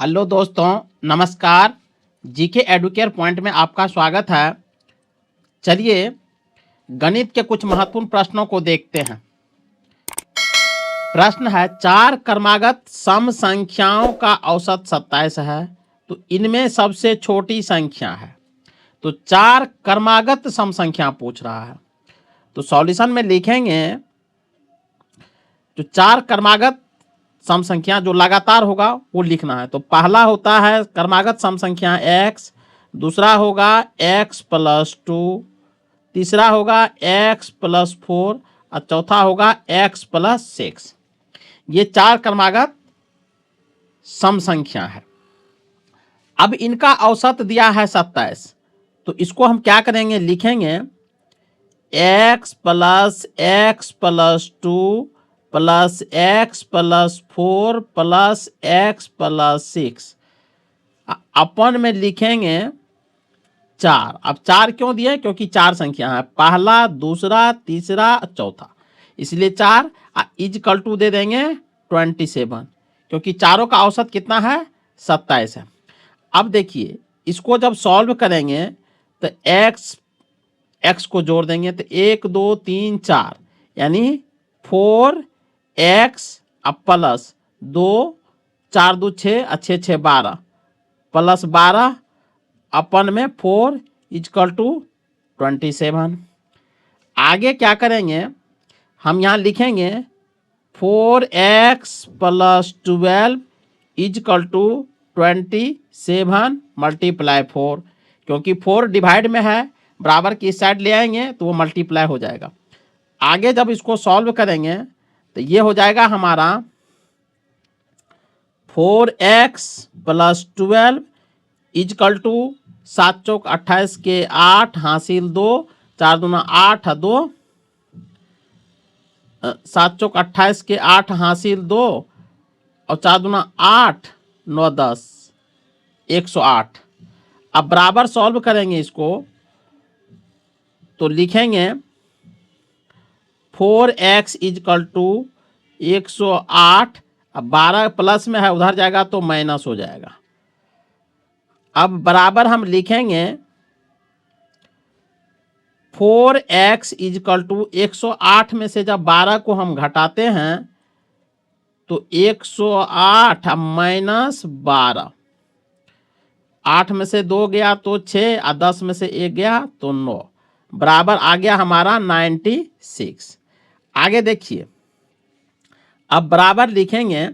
Hello दोस्तों, नमस्कार। GK Educare point में आपका स्वागत है। चलिए गणित के कुछ महत्वपूर्ण प्रश्नों को देखते हैं। प्रश्न है, चार क्रमागत सम संख्याओं का औसत 27 है, तो इनमें सबसे छोटी संख्या है। तो चार क्रमागत सम संख्या पूछ रहा है, तो सॉल्यूशन में लिखेंगे जो चार क्रमागत सम संख्या जो लगातार होगा वो लिखना है। तो पहला होता है क्रमागत सम संख्या x, दूसरा होगा x प्लस 2, तीसरा होगा x प्लस 4 और चौथा होगा x प्लस 6। ये चार क्रमागत सम संख्या है। अब इनका औसत दिया है 27, तो इसको हम क्या करेंगे, लिखेंगे x plus 2 plus x plus 4 plus x plus 6 अपन में लिखेंगे 4। अब 4 क्यों दिए, क्योंकि चार संख्या है, पहला दूसरा तीसरा चौथा, इसलिए 4 इजकल टू दे देंगे 27, क्योंकि चारों का औसत कितना है, 27 है। अब देखिए इसको जब सॉल्व करेंगे तो एक्स को जोड़ देंगे तो 1 2 3 4 यानी 4x प्लस 2 4 2 6 अच्छे 6 12 प्लस 12 अपन में 4 इजकल टू 27। आगे क्या करेंगे, हम यहाँ लिखेंगे 4x plus 12 is equal to 27 multiply 4, क्योंकि 4 डिवाइड में है, बराबर की साइड ले आएंगे तो वो मल्टीप्लाई हो जाएगा। आगे जब इसको सॉल्व करेंगे तो ये हो जाएगा हमारा 4x प्लस 12 इजकल टू 7 चौक 28 के 8 हासिल 2 4 दूना 8 2 7 चौक 28 के 8 हासिल 2 और 4 दूना 8 9 10 108। अब बराबर सॉल्व करेंगे इसको तो लिखेंगे 4x इजकल टू 108, अब 12 प्लस में है उधर जाएगा तो माइनस हो जाएगा। अब बराबर हम लिखेंगे 4x इजकल टू 108 में से जब 12 को हम घटाते हैं तो 108 माइनस 12, 8 में से 2 गया तो 6 और 10 में से 1 गया तो 9, बराबर आ गया हमारा 96। आगे देखिए, अब बराबर लिखेंगे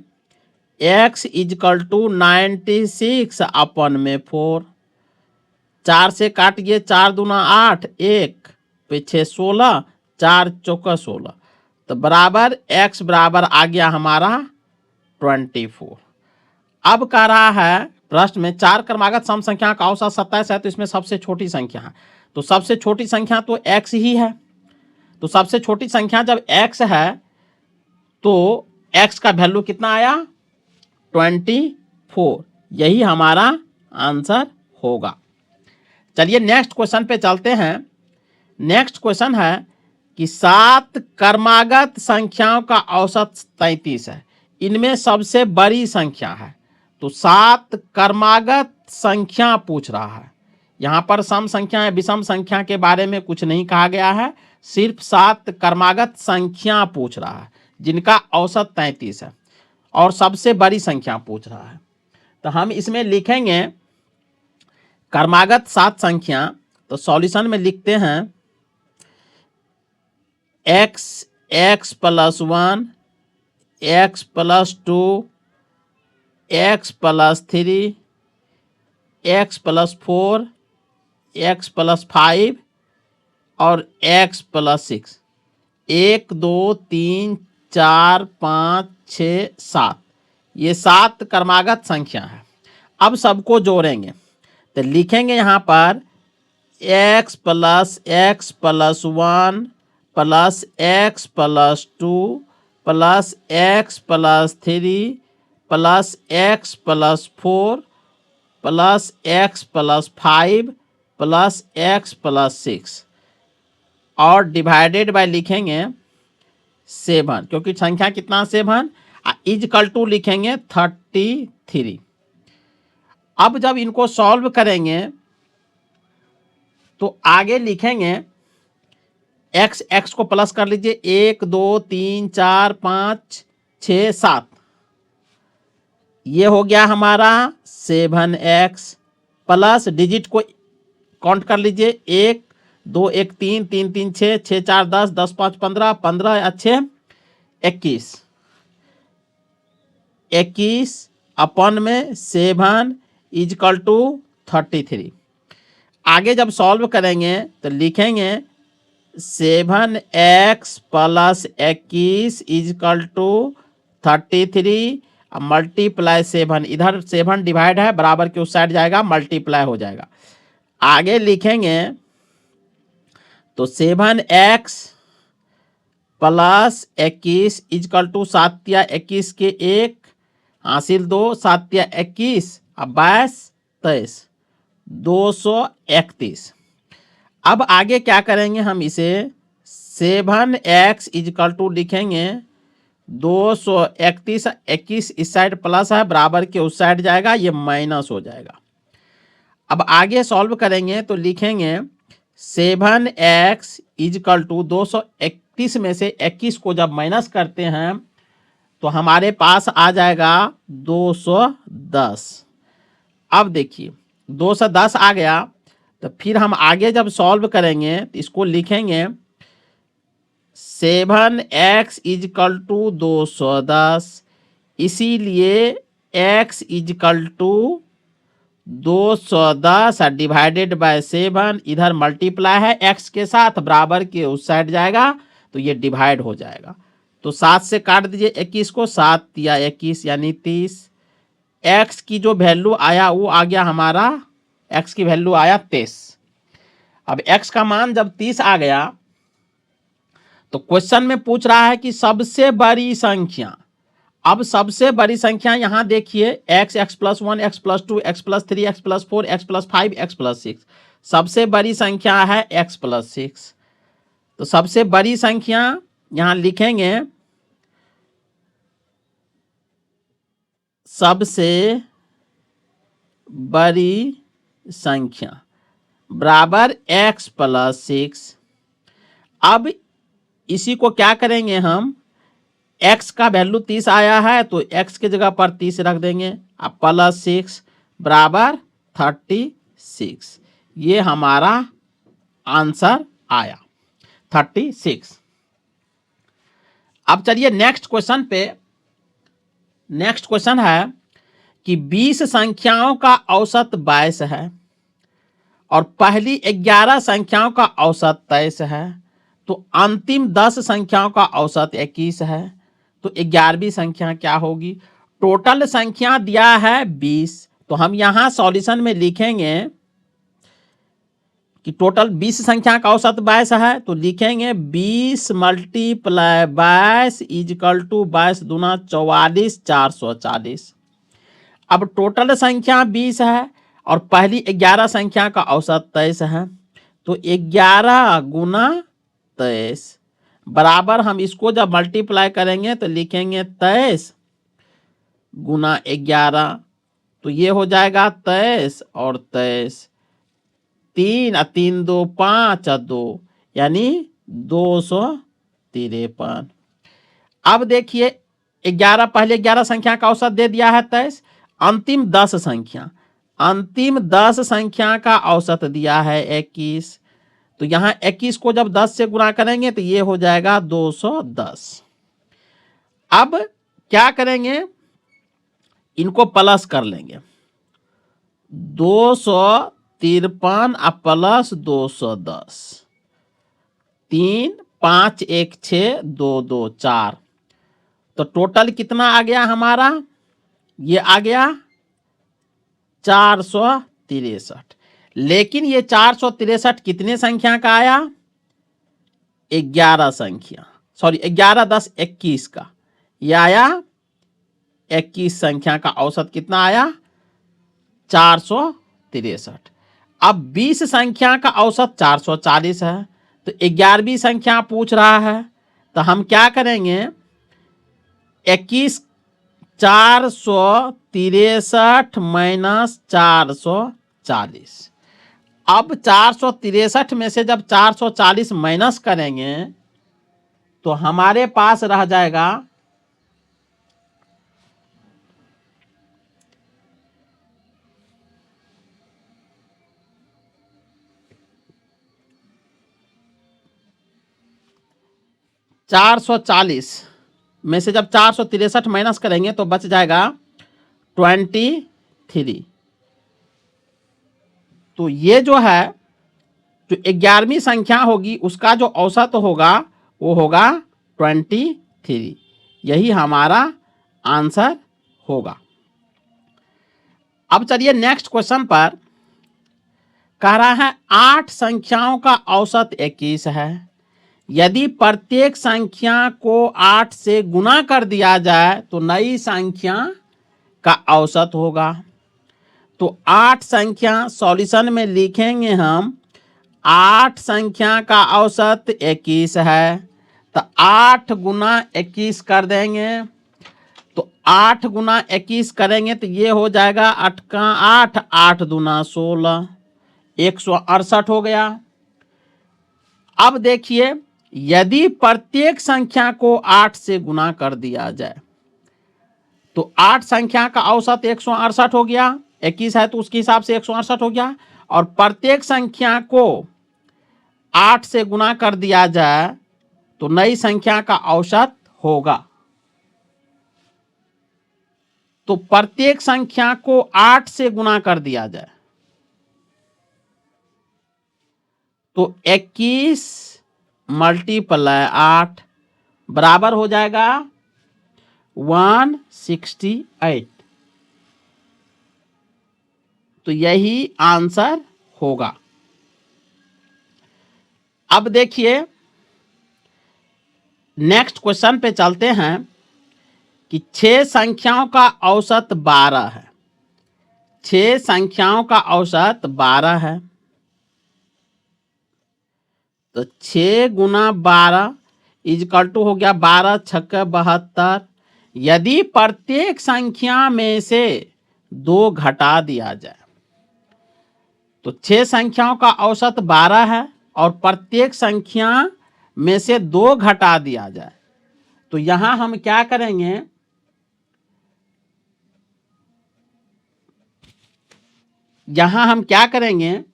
x इजकल टू 96 अपन में 4, 4 से काटिए 4 दूना 8 1 पीछे 16 4 चौका 16, तो बराबर x बराबर आ गया हमारा 24। अब कह रहा है प्रश्न में चार क्रमागत सम संख्या का औसत 27 है, तो इसमें सबसे छोटी संख्या है, तो सबसे छोटी संख्या तो x ही है। तो सबसे छोटी संख्या जब x है तो x का वैल्यू कितना आया, 24, यही हमारा आंसर होगा। चलिए नेक्स्ट क्वेश्चन पे चलते हैं। नेक्स्ट क्वेश्चन है कि 7 क्रमागत संख्याओं का औसत 33 है, इनमें सबसे बड़ी संख्या है। तो 7 क्रमागत संख्या पूछ रहा है। यहाँ पर सम संख्या या विषम संख्या के बारे में कुछ नहीं कहा गया है, सिर्फ 7 क्रमागत संख्या पूछ रहा है जिनका औसत 33 है और सबसे बड़ी संख्या पूछ रहा है। तो हम इसमें लिखेंगे क्रमागत 7 संख्या, तो सॉल्यूशन में लिखते हैं x plus 1 x plus 2 x plus 3 x plus 4 x plus 5 और x प्लस 6। 1 2 3 4 5 6 7, ये 7 क्रमागत संख्या है। अब सबको जोड़ेंगे तो लिखेंगे यहाँ पर x plus 1 plus x plus 2 plus x plus 3 plus x plus 4 plus x plus 5 plus x plus 6 और डिवाइडेड बाय लिखेंगे 7, क्योंकि संख्या कितना 7, इजकल टू लिखेंगे 33। अब जब इनको सॉल्व करेंगे तो आगे लिखेंगे एक्स को प्लस कर लीजिए, 1 2 3 4 5 6 7, ये हो गया हमारा 7x प्लस डिजिट को काउंट कर लीजिए, 1 2 1 3 3 3 6 6 4 10 10 5 15 15 अच्छे 21 21 अपन में 7 इजकल टू 33। आगे जब सॉल्व करेंगे तो लिखेंगे 7x plus 21 is equal to 33, multiply 7, इधर 7 डिवाइड है बराबर के उस साइड जाएगा, मल्टीप्लाई हो जाएगा। आगे लिखेंगे तो 7x प्लस 21 इजकल टू 7 या 21 के 1 हासिल 2, 7 या 21 अब 22 23 231। अब आगे क्या करेंगे हम इसे 7x इजकल टू लिखेंगे 231, 21 इस साइड प्लस है बराबर के उस साइड जाएगा, ये माइनस हो जाएगा। अब आगे सॉल्व करेंगे तो लिखेंगे 7x इजकल टू 231 में से 21 को जब माइनस करते हैं तो हमारे पास आ जाएगा 210। अब देखिए 210 आ गया तो फिर हम आगे जब सॉल्व करेंगे तो इसको लिखेंगे 7x इजकल टू 210, इसीलिए x equal to 210 divided by 7, इधर मल्टीप्लाई है x के साथ बराबर के उस साइड जाएगा तो ये डिवाइड हो जाएगा। तो 7 से काट दीजिए 21 को, 7 या 21 यानी 30। x की जो वैल्यू आया वो आ गया हमारा, x की वैल्यू आया 23। अब x का मान जब 30 आ गया तो क्वेश्चन में पूछ रहा है कि सबसे बड़ी संख्या। अब सबसे बड़ी संख्या यहां देखिए x, x plus 1, x plus 2, x plus 3, x plus 4, x plus 5, x plus 6। सबसे बड़ी संख्या है x प्लस 6। तो सबसे बड़ी संख्या यहां लिखेंगे सबसे बड़ी संख्या बराबर x प्लस 6। अब इसी को क्या करेंगे हम, x का वैल्यू 30 आया है तो x की जगह पर 30 रख देंगे, अब प्लस 6 बराबर 36। ये हमारा आंसर आया 36। अब चलिए नेक्स्ट क्वेश्चन पे। नेक्स्ट क्वेश्चन है कि 20 संख्याओं का औसत 22 है और पहली 11 संख्याओं का औसत 23 है, तो अंतिम 10 संख्याओं का औसत 21 है, तो 11वीं संख्या क्या होगी। टोटल संख्या दिया है 20, तो हम यहां सॉल्यूशन में लिखेंगे कि टोटल 20 संख्या का औसत 22 है, तो लिखेंगे 20 मल्टीप्लाई 22 इजकल टू 22 दूना 44 440। अब टोटल संख्या 20 है और पहली 11 संख्या का औसत 23 है, तो 11 गुना 23 बराबर हम इसको जब मल्टीप्लाई करेंगे तो लिखेंगे 23 गुना 11, तो ये हो जाएगा 23 और 23, 3 और 3 2 5 और 2 यानी 253। अब देखिए 11 पहले 11 संख्या का औसत दे दिया है 23, अंतिम 10 संख्या, अंतिम 10 संख्या का औसत दिया है 21, तो यहां 21 को जब 10 से गुणा करेंगे तो ये हो जाएगा 210। अब क्या करेंगे, इनको प्लस कर लेंगे, 253 प्लस 210, 3 5 1 6 2 2 4, तो टोटल कितना आ गया हमारा, ये आ गया 463। लेकिन ये 463 कितने संख्या का आया, 11 संख्या, सॉरी 11 10 21 का, ये आया 21 संख्या का औसत कितना आया 463। अब 20 संख्या का औसत 440 है, तो 11वीं संख्या पूछ रहा है, तो हम क्या करेंगे 21 463 माइनस 440। अब 463 में से जब 440 माइनस करेंगे तो हमारे पास रह जाएगा 440 में से जब 463 माइनस करेंगे तो बच जाएगा 23। तो ये जो है जो 11वीं संख्या होगी उसका जो औसत होगा वो होगा 23। यही हमारा आंसर होगा। अब चलिए नेक्स्ट क्वेश्चन पर। कह रहा है 8 संख्याओं का औसत 21 है। यदि प्रत्येक संख्या को 8 से गुना कर दिया जाए तो नई संख्या का औसत होगा। तो 8 संख्या सॉल्यूशन में लिखेंगे हम। 8 संख्या का औसत 21 है तो 8 गुना 21 कर देंगे। तो 8 गुना 21 करेंगे तो ये हो जाएगा 8 का 8, 8 दूना 16, 168 हो गया। अब देखिए यदि प्रत्येक संख्या को 8 से गुना कर दिया जाए तो 8 संख्या का औसत 168 हो गया। 21 है तो उसके हिसाब से 168 हो गया। और प्रत्येक संख्या को 8 से गुना कर दिया जाए तो नई संख्या का औसत होगा। तो प्रत्येक संख्या को 8 से गुना कर दिया जाए तो 21 मल्टीप्लाई 8 बराबर हो जाएगा 168। तो यही आंसर होगा। अब देखिए नेक्स्ट क्वेश्चन पे चलते हैं कि 6 संख्याओं का औसत 12 है। 6 संख्याओं का औसत 12 है तो 6 गुना 12 इजकल टू हो गया 12 छक्के 72। यदि प्रत्येक संख्या में से 2 घटा दिया जाए तो 6 संख्याओं का औसत 12 है और प्रत्येक संख्या में से 2 घटा दिया जाए तो यहां हम क्या करेंगे। यहां हम क्या करेंगे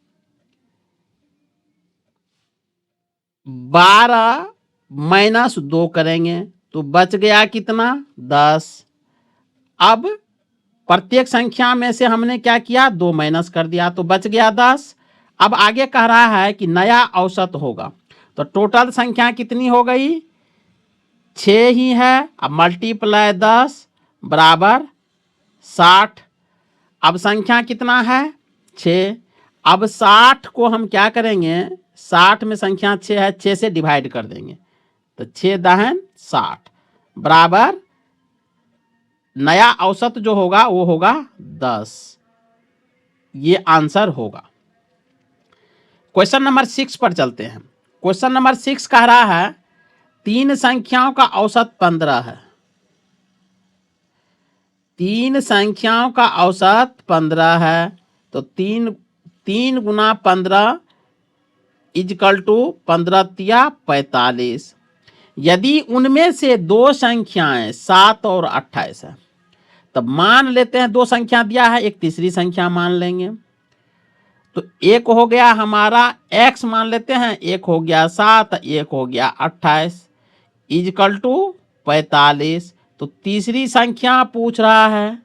12 माइनस 2 करेंगे तो बच गया कितना 10। अब प्रत्येक संख्या में से हमने क्या किया 2 माइनस कर दिया तो बच गया 10। अब आगे कह रहा है कि नया औसत होगा तो टोटल संख्या कितनी हो गई 6 ही है। अब मल्टीप्लाई 10 बराबर 60। अब संख्या कितना है 6। अब 60 को हम क्या करेंगे 60 में संख्या 6 है 6 से डिवाइड कर देंगे तो 6 दहन 60 बराबर नया औसत जो होगा वो होगा 10। ये आंसर होगा। क्वेश्चन नंबर 6 पर चलते हैं। क्वेश्चन नंबर 6 कह रहा है 3 संख्याओं का औसत 15 है। 3 संख्याओं का औसत 15 है तो 3 गुना 15 इजकल टू 15 तिया 45। यदि उनमें से 2 संख्याएं 7 और 28 है तब मान लेते हैं 2 संख्या दिया है एक तीसरी संख्या मान लेंगे। तो एक हो गया हमारा x मान लेते हैं, एक हो गया 7, एक हो गया 28 इजकल टू 45। तो तीसरी संख्या पूछ रहा है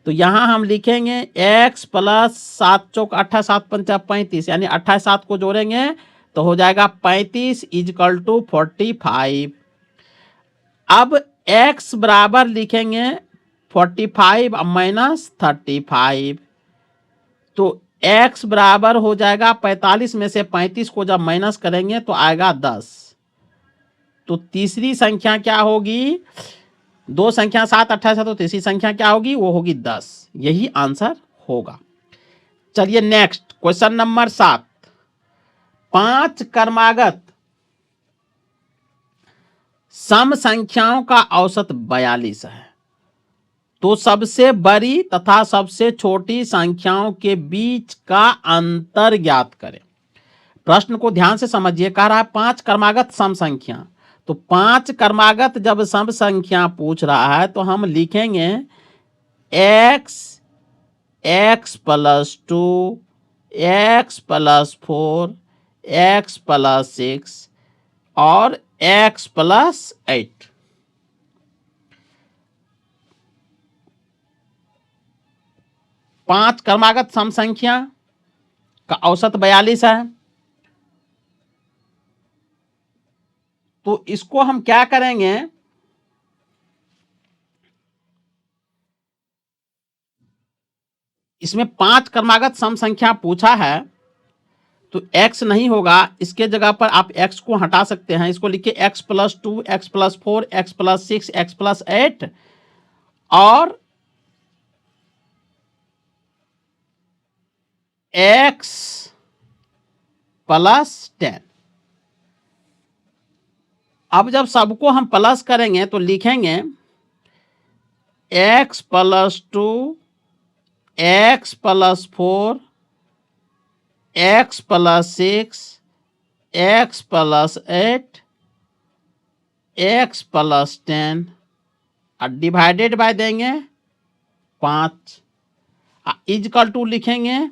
तो यहां हम लिखेंगे x प्लस 7 चौक 28 7 पंचा 35 यानी 28 7 को जोड़ेंगे तो हो जाएगा 35 इजकल टू 45। अब x बराबर लिखेंगे 45 माइनस 35 तो x बराबर हो जाएगा 45 में से 35 को जब माइनस करेंगे तो आएगा 10। तो तीसरी संख्या क्या होगी 2 संख्या 7 28 है तो तीसरी संख्या क्या होगी वो होगी 10। यही आंसर होगा। चलिए नेक्स्ट क्वेश्चन नंबर 7। 5 क्रमागत सम संख्याओं का औसत 42 है तो सबसे बड़ी तथा सबसे छोटी संख्याओं के बीच का अंतर ज्ञात करें। प्रश्न को ध्यान से समझिए। कह रहा है 5 क्रमागत सम संख्या। तो 5 क्रमागत जब सम संख्या पूछ रहा है तो हम लिखेंगे x x plus 2 x plus 4 x plus 6 और x प्लस 8। 5 क्रमागत सम संख्या का औसत 42 है। तो इसको हम क्या करेंगे, इसमें 5 क्रमागत सम संख्या पूछा है तो x नहीं होगा, इसके जगह पर आप x को हटा सकते हैं। इसको लिखिए x plus 2 x plus 4 x plus 6 x plus 8 और x प्लस 10। अब जब सबको हम प्लस करेंगे तो लिखेंगे x plus 2 x plus 4 x plus 6 x plus 8 x plus 10 और डिवाइडेड बाय देंगे 5 इजकल टू लिखेंगे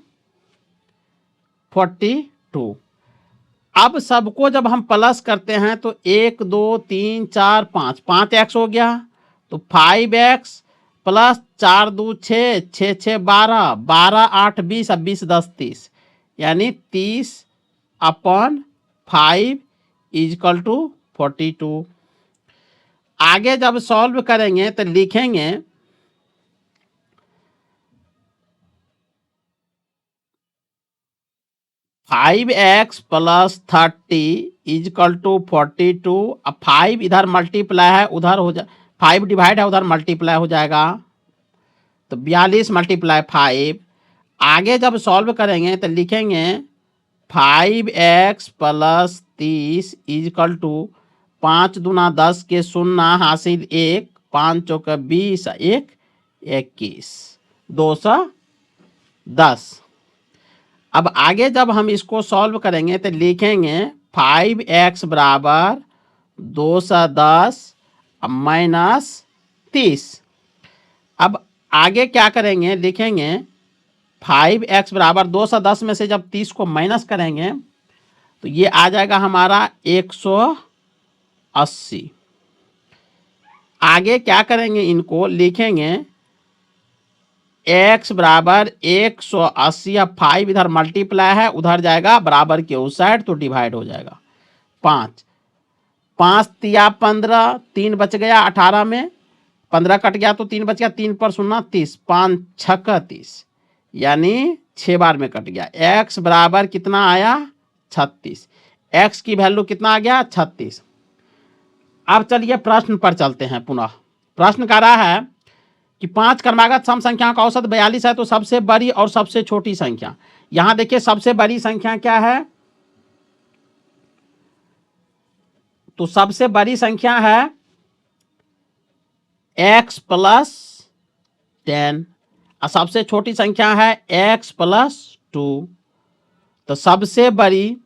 42। अब सबको जब हम प्लस करते हैं तो 1 2 3 4 5 5x हो गया। तो 5x प्लस 4 2 6 6 6 12 12 8 20 अब 20 10 30 यानी 30/5 इजकल टू 42। आगे जब सॉल्व करेंगे तो लिखेंगे 5x प्लस 30 इजकल टू 42। अब 5 इधर मल्टीप्लाई है उधर हो जा 5 डिवाइड है उधर मल्टीप्लाई हो जाएगा तो 42 मल्टीप्लाई 5। आगे जब सॉल्व करेंगे तो लिखेंगे 5x प्लस 30 इजकल टू 5 दूना 10 के 0 हासिल 1 5 चौका 20 1 21 210। अब आगे जब हम इसको सॉल्व करेंगे तो लिखेंगे 5x बराबर 210 माइनस 30। अब आगे क्या करेंगे, लिखेंगे 5x बराबर 210 में से जब 30 को माइनस करेंगे तो ये आ जाएगा हमारा 180। आगे क्या करेंगे, इनको लिखेंगे x बराबर 180। अब 5 इधर मल्टीप्लाई है उधर जाएगा बराबर के उस साइड तो डिवाइड हो जाएगा 5 5 तिया 15 3 बच गया 18 में 15 कट गया तो 3 बच गया 3 पर 0 30 5 6 30 यानी 6 बार में कट गया। x बराबर कितना आया 36। x की वैल्यू कितना आ गया 36। अब चलिए प्रश्न पर चलते हैं पुनः। प्रश्न कह रहा है कि 5 क्रमागत सम संख्याओं का औसत 42 है तो सबसे बड़ी और सबसे छोटी संख्या। यहां देखिए सबसे बड़ी संख्या क्या है, तो सबसे बड़ी संख्या है x प्लस 10 और सबसे छोटी संख्या है x प्लस 2। तो सबसे बड़ी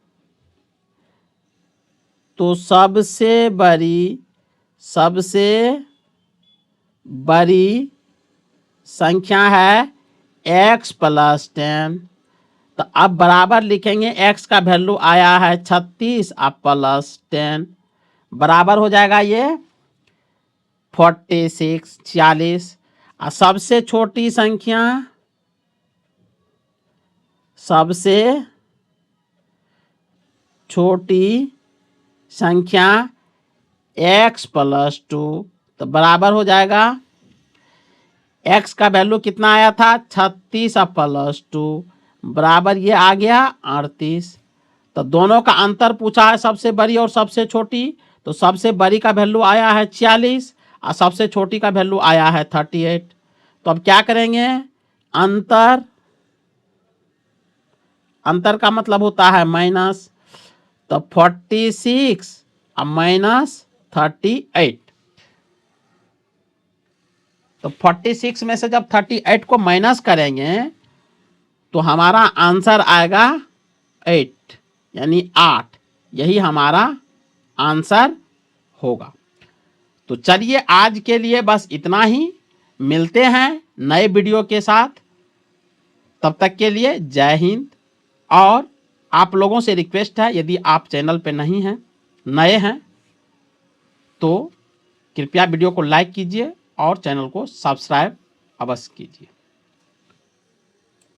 संख्या है x प्लस 10। तो अब बराबर लिखेंगे x का वैल्यू आया है 36 अब प्लस 10 बराबर हो जाएगा ये 46 46। और सबसे छोटी संख्या x प्लस 2। तो बराबर हो जाएगा x का वैल्यू कितना आया था 36 प्लस 2 बराबर ये आ गया 38। तो दोनों का अंतर पूछा है सबसे बड़ी और सबसे छोटी। तो सबसे बड़ी का वैल्यू आया है 46 और सबसे छोटी का वैल्यू आया है 38। तो अब क्या करेंगे, अंतर का मतलब होता है माइनस। तो 46 और माइनस 38 तो 46 में से जब 38 को माइनस करेंगे तो हमारा आंसर आएगा 8, यानी 8। यही हमारा आंसर होगा। तो चलिए आज के लिए बस इतना ही, मिलते हैं नए वीडियो के साथ। तब तक के लिए जय हिंद। और आप लोगों से रिक्वेस्ट है, यदि आप चैनल पे नहीं हैं, नए हैं, तो कृपया वीडियो को लाइक कीजिए और चैनल को सब्सक्राइब अवश्य कीजिए।